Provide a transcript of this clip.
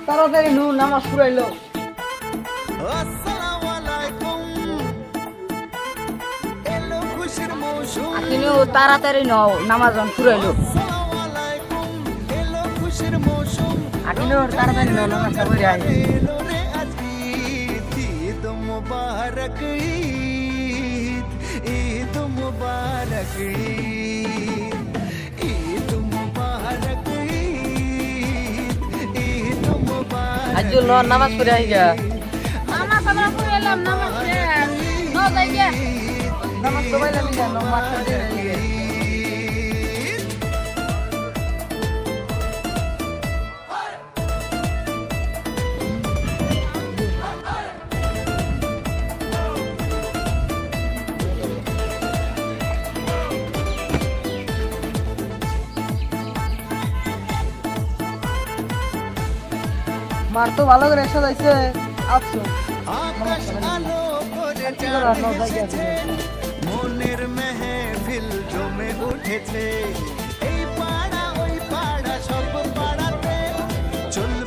তাড়াতাড়ি নু নামাজ পড়াইলো। আসসালামু আলাইকুম এলো খুশির মৌসুম আপনিও তাড়াতাড়ি নাও নামাজ পড়াইলো। আসসালামু আলাইকুম এলো খুশির মৌসুম আপনিও তাড়াতাড়ি নাও নামাজ পড়াই। এলো রে আজ ঈদ মুবারক ঈদ মুবারক ঈদ মুবারক ঈদ মুবারক আজ লো নামাজ পড়াই গা। নামাজ আমরা পড়ে এলাম, নামাজ শেষ। ন যাই গে। নামাজ পড়াইলাম গা, নামাজ পড়াই গে। মার তো ভালো করে সাজাইছে। আচ্ছা আকাশ আলো করে ঠিক আছে, চাঁদ যাই গে। এসেছে, মনের মেহফিল জমে উঠেছে